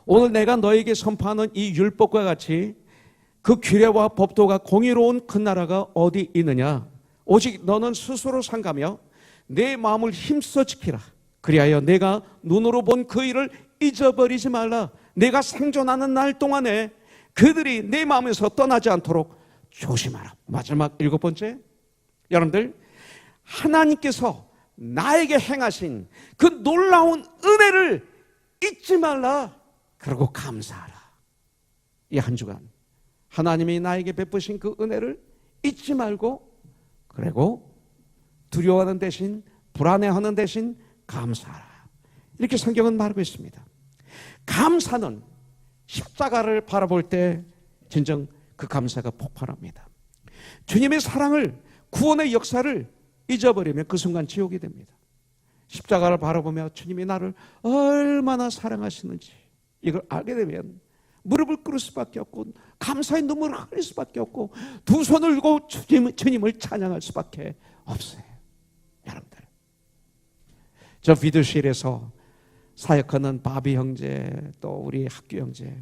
오늘 내가 너에게 선포하는 이 율법과 같이 그 규례와 법도가 공의로운 그 나라가 어디 있느냐? 오직 너는 스스로 삼가며 내 마음을 힘써 지키라. 그리하여 내가 눈으로 본 그 일을 잊어버리지 말라. 내가 생존하는 날 동안에 그들이 내 마음에서 떠나지 않도록 조심하라. 마지막 7번째, 여러분들, 하나님께서 나에게 행하신 그 놀라운 은혜를 잊지 말라. 그리고 감사하라. 이 한 주간 하나님이 나에게 베푸신 그 은혜를 잊지 말고, 그리고 두려워하는 대신, 불안해하는 대신 감사하라. 이렇게 성경은 말하고 있습니다. 감사는 십자가를 바라볼 때 진정 그 감사가 폭발합니다. 주님의 사랑을, 구원의 역사를 잊어버리면 그 순간 지옥이 됩니다. 십자가를 바라보며 주님이 나를 얼마나 사랑하시는지 이걸 알게 되면 무릎을 꿇을 수밖에 없고 감사의 눈물을 흘릴 수밖에 없고 두 손을 들고 주님을 찬양할 수밖에 없어요. 여러분들, 저 비두실에서 사역하는 바비 형제, 또 우리 학교 형제,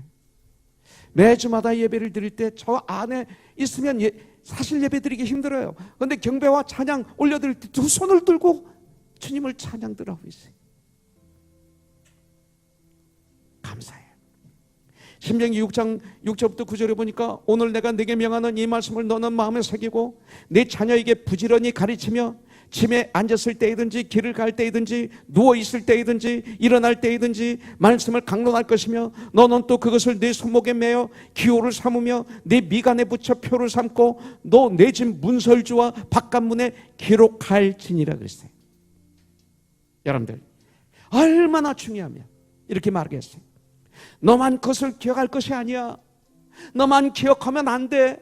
매주마다 예배를 드릴 때 저 안에 있으면 사실 예배 드리기 힘들어요. 그런데 경배와 찬양 올려드릴 때 두 손을 들고 주님을 찬양들 하고 있어요. 감사해요. 신명기 6장 6절부터 9절에 보니까 오늘 내가 네게 명하는 이 말씀을 너는 마음에 새기고 내 자녀에게 부지런히 가르치며 짐에 앉았을 때이든지 길을 갈 때이든지 누워있을 때이든지 일어날 때이든지 말씀을 강론할 것이며 너는 또 그것을 내 손목에 매어 기호를 삼으며 내 미간에 붙여 표를 삼고 너 내 집 문설주와 바깥문에 기록할지니라 그랬어요. 여러분들, 얼마나 중요하면 이렇게 말하겠어요. 너만 그것을 기억할 것이 아니야. 너만 기억하면 안 돼.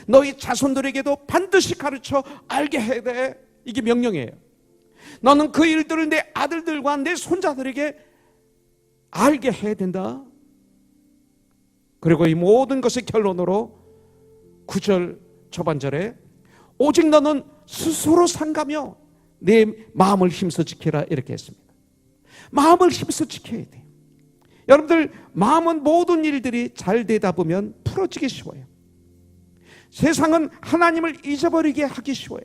너희 자손들에게도 반드시 가르쳐 알게 해야 돼. 이게 명령이에요. 너는 그 일들을 내 아들들과 내 손자들에게 알게 해야 된다. 그리고 이 모든 것의 결론으로 9절 초반절에 오직 너는 스스로 상가며 내 마음을 힘써 지켜라 이렇게 했습니다. 마음을 힘써 지켜야 돼요. 여러분들 마음은 모든 일들이 잘 되다 보면 풀어지기 쉬워요. 세상은 하나님을 잊어버리게 하기 쉬워요.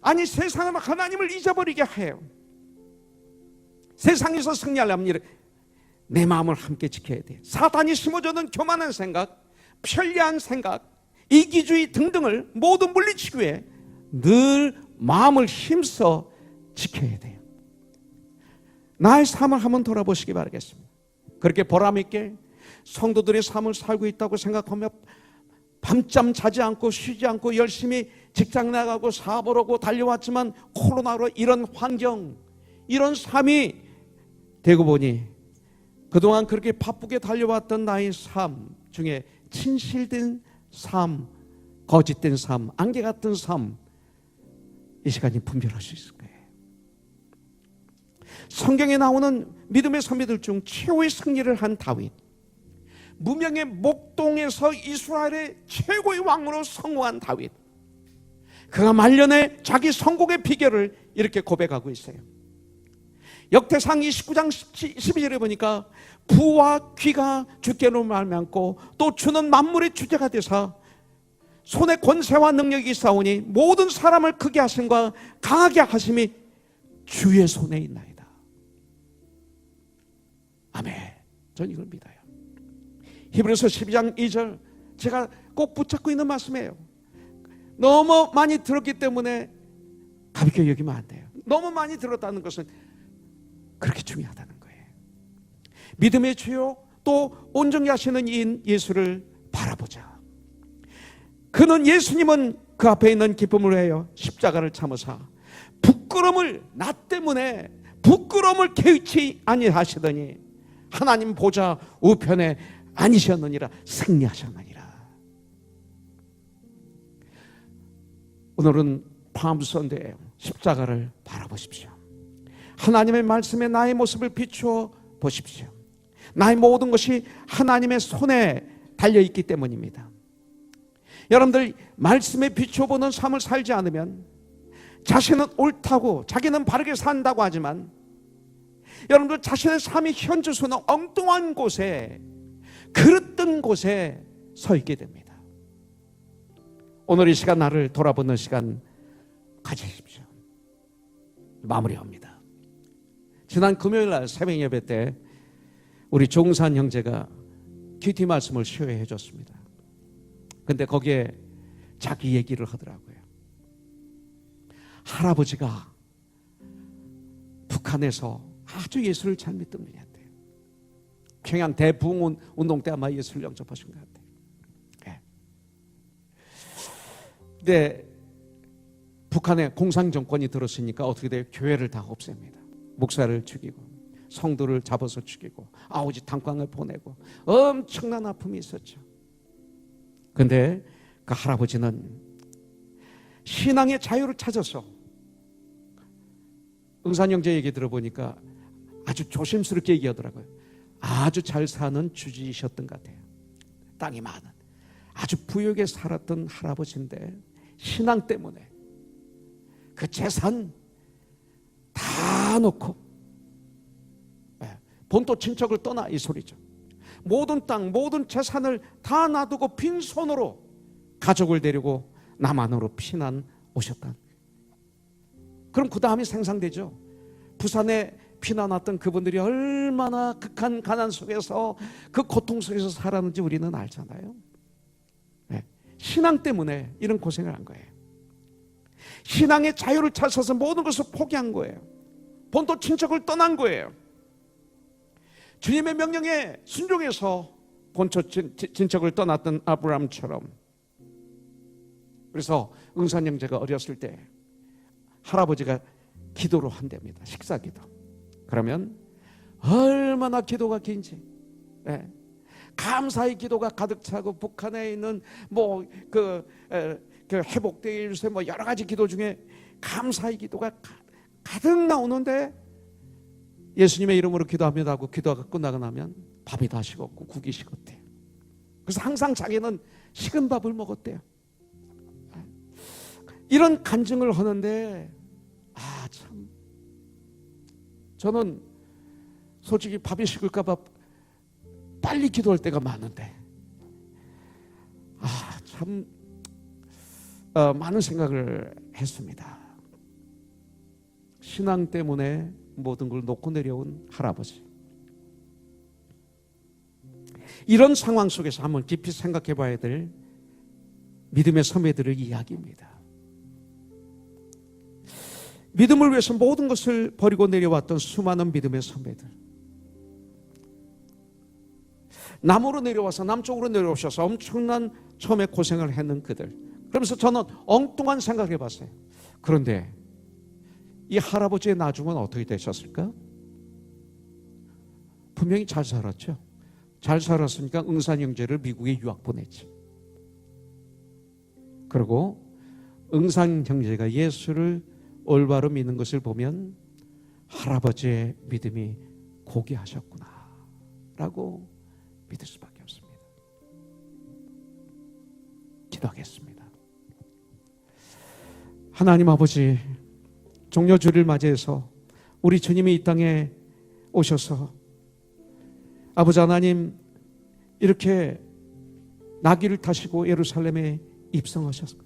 아니, 세상은 하나님을 잊어버리게 해요. 세상에서 승리하려면 내 마음을 함께 지켜야 돼요. 사단이 심어주는 교만한 생각, 편리한 생각, 이기주의 등등을 모두 물리치기 위해 늘 마음을 힘써 지켜야 돼요. 나의 삶을 한번 돌아보시기 바라겠습니다. 그렇게 보람있게 성도들의 삶을 살고 있다고 생각하며 밤잠 자지 않고 쉬지 않고 열심히 직장 나가고 사업을 하고 달려왔지만 코로나로 이런 환경, 이런 삶이 되고 보니 그동안 그렇게 바쁘게 달려왔던 나의 삶 중에 진실된 삶, 거짓된 삶, 안개 같은 삶, 이 시간이 분별할 수 있을 거예요. 성경에 나오는 믿음의 선비들 중 최후의 승리를 한 다윗, 무명의 목동에서 이스라엘의 최고의 왕으로 성공한 다윗, 그가 말년에 자기 성공의 비결을 이렇게 고백하고 있어요. 역대상 29장 12절에 보니까 부와 귀가 주께로 말미암고 또 주는 만물의 주제가 되사 손에 권세와 능력이 있사오니 모든 사람을 크게 하심과 강하게 하심이 주의 손에 있나이다. 아멘. 전 이걸 믿어요. 히브리서 12장 2절 제가 꼭 붙잡고 있는 말씀이에요. 너무 많이 들었기 때문에 가볍게 여기면 안 돼요. 너무 많이 들었다는 것은 그렇게 중요하다는 거예요. 믿음의 주요 또 온전히 하시는 이인 예수를 바라보자. 그는 예수님은 그 앞에 있는 기쁨을 위하여 십자가를 참으사 부끄러움을 나 때문에 부끄러움을 개의치 아니하시더니 하나님 보좌 우편에 아니셨느니라 승리하셨느니라. 오늘은 팜선데이예요. 십자가를 바라보십시오. 하나님의 말씀에 나의 모습을 비추어 보십시오. 나의 모든 것이 하나님의 손에 달려있기 때문입니다. 여러분들 말씀에 비춰보는 삶을 살지 않으면 자신은 옳다고 자기는 바르게 산다고 하지만 여러분들 자신의 삶이 현주소는 엉뚱한 곳에 그릇된 곳에 서 있게 됩니다. 오늘 이 시간 나를 돌아보는 시간 가지십시오. 마무리합니다. 지난 금요일 날 새벽 예배 때 우리 종산 형제가 큐티 말씀을 시호해 줬습니다. 근데 거기에 자기 얘기를 하더라고요. 할아버지가 북한에서 아주 예수를 잘 믿던 분이었대요. 평양 대부흥 운동 때 아마 예수를 영접하신 것 같아요. 네. 근데 북한에 공산 정권이 들었으니까 어떻게 돼요? 교회를 다 없앱니다. 목사를 죽이고 성도를 잡아서 죽이고 아우지 탄광을 보내고 엄청난 아픔이 있었죠. 근데 그 할아버지는 신앙의 자유를 찾아서 응산 형제 얘기 들어보니까 아주 조심스럽게 얘기하더라고요. 아주 잘 사는 주지이셨던 것 같아요. 땅이 많은 아주 부유하게 살았던 할아버지인데 신앙 때문에 그 재산 다 놓고 본토 친척을 떠나 이 소리죠. 모든 땅 모든 재산을 다 놔두고 빈손으로 가족을 데리고 남한으로 피난 오셨다. 그럼 그 다음이 상상되죠. 부산에 피난 왔던 그분들이 얼마나 극한 가난 속에서 그 고통 속에서 살았는지 우리는 알잖아요. 네. 신앙 때문에 이런 고생을 한 거예요. 신앙의 자유를 찾아서 모든 것을 포기한 거예요. 본토 친척을 떠난 거예요. 주님의 명령에 순종해서 본토 친척을 떠났던 아브라함처럼. 그래서 응산 형제가 어렸을 때 할아버지가 기도로 한답니다. 식사기도. 그러면 얼마나 기도가 긴지, 네. 감사의 기도가 가득 차고 북한에 있는 그 회복되게 해주세요 여러 가지 기도 중에 감사의 기도가 가득 나오는데 예수님의 이름으로 기도합니다 하고 기도가 끝나고 나면 밥이 다 식었고 국이 식었대요. 그래서 항상 자기는 식은 밥을 먹었대요. 이런 간증을 하는데 참 저는 솔직히 밥이 식을까 봐 빨리 기도할 때가 많은데 참 많은 생각을 했습니다. 신앙 때문에 모든 걸 놓고 내려온 할아버지. 이런 상황 속에서 한번 깊이 생각해 봐야 될 믿음의 선배들의 이야기입니다. 믿음을 위해서 모든 것을 버리고 내려왔던 수많은 믿음의 선배들. 남으로 내려와서 남쪽으로 내려오셔서 엄청난 처음에 고생을 했는 그들. 그러면서 저는 엉뚱한 생각을 해봤어요. 그런데 이 할아버지의 나중은 어떻게 되셨을까? 분명히 잘 살았죠. 잘 살았으니까 응산 형제를 미국에 유학 보냈지. 그리고 응산 형제가 예수를 올바로 믿는 것을 보면 할아버지의 믿음이 고귀하셨구나 라고 믿을 수밖에 없습니다. 기도하겠습니다. 하나님 아버지, 종려주를 맞이해서 우리 주님이 이 땅에 오셔서 아버지 하나님 이렇게 나귀를 타시고 예루살렘에 입성하셔서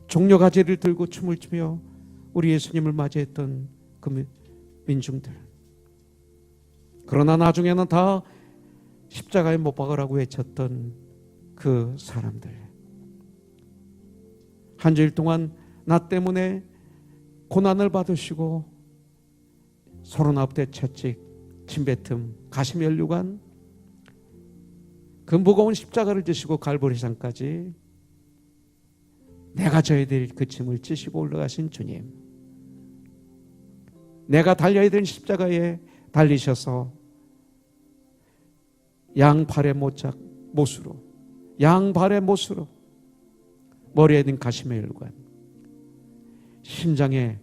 종려가지를 들고 춤을 추며 우리 예수님을 맞이했던 그 민중들. 그러나 나중에는 다 십자가에 못 박으라고 외쳤던 그 사람들. 한 주일 동안 나 때문에 고난을 받으시고 서른아홉 대 채찍, 침뱉음, 가시면류관, 그 무거운 십자가를 지시고 갈보리산까지 내가 져야 될 그 짐을 지시고 올라가신 주님, 내가 달려야 될 십자가에 달리셔서 양발의 못으로, 양발의 못으로 머리에 든 가시면류관, 심장에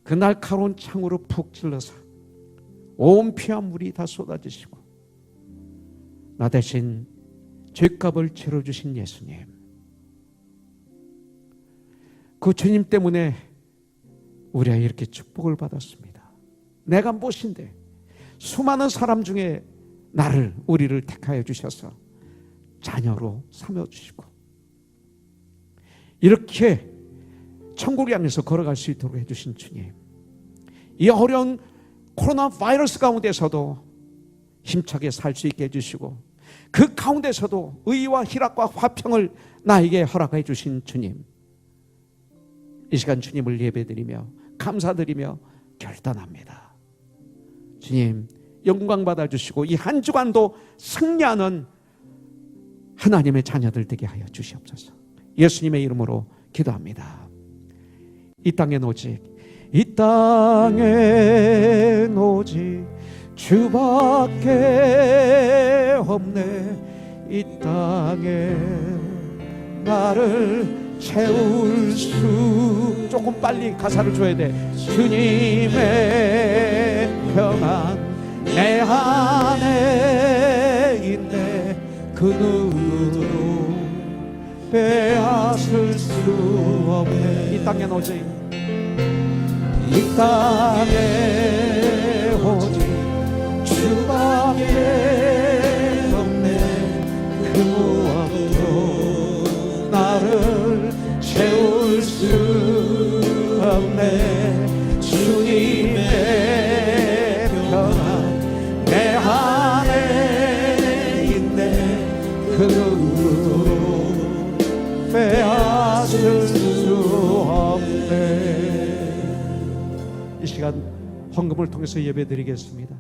그 날카로운 창으로 푹 찔러서 온 피와 물이 다 쏟아지시고 나 대신 죄값을 치러주신 예수님, 그 주님 때문에 우리가 이렇게 축복을 받았습니다. 내가 무엇인데 수많은 사람 중에 우리를 택하여 주셔서 자녀로 삼아주시고 이렇게 천국을 향해서 걸어갈 수 있도록 해주신 주님, 이 어려운 코로나 바이러스 가운데서도 힘차게 살 수 있게 해주시고 그 가운데서도 의와 희락과 화평을 나에게 허락해 주신 주님, 이 시간 주님을 예배드리며 감사드리며 결단합니다. 주님 영광 받아주시고 이 한 주간도 승리하는 하나님의 자녀들 되게 하여 주시옵소서. 예수님의 이름으로 기도합니다. 이 땅엔 오직 주밖에 없네. 이 땅에 나를 채울 수, 조금 빨리 가사를 줘야 돼. 주님의 평안 내 안에 있네. 그 누구도 빼앗을 수 없네. 이 땅엔 오직 주밖에 없네. 그 무엇도 나를 채울 수 없네. 주님의 평안 내 안에 있네. 그 누구도 빼앗을 수 없네. 이 시간 헌금을 통해서 예배드리겠습니다.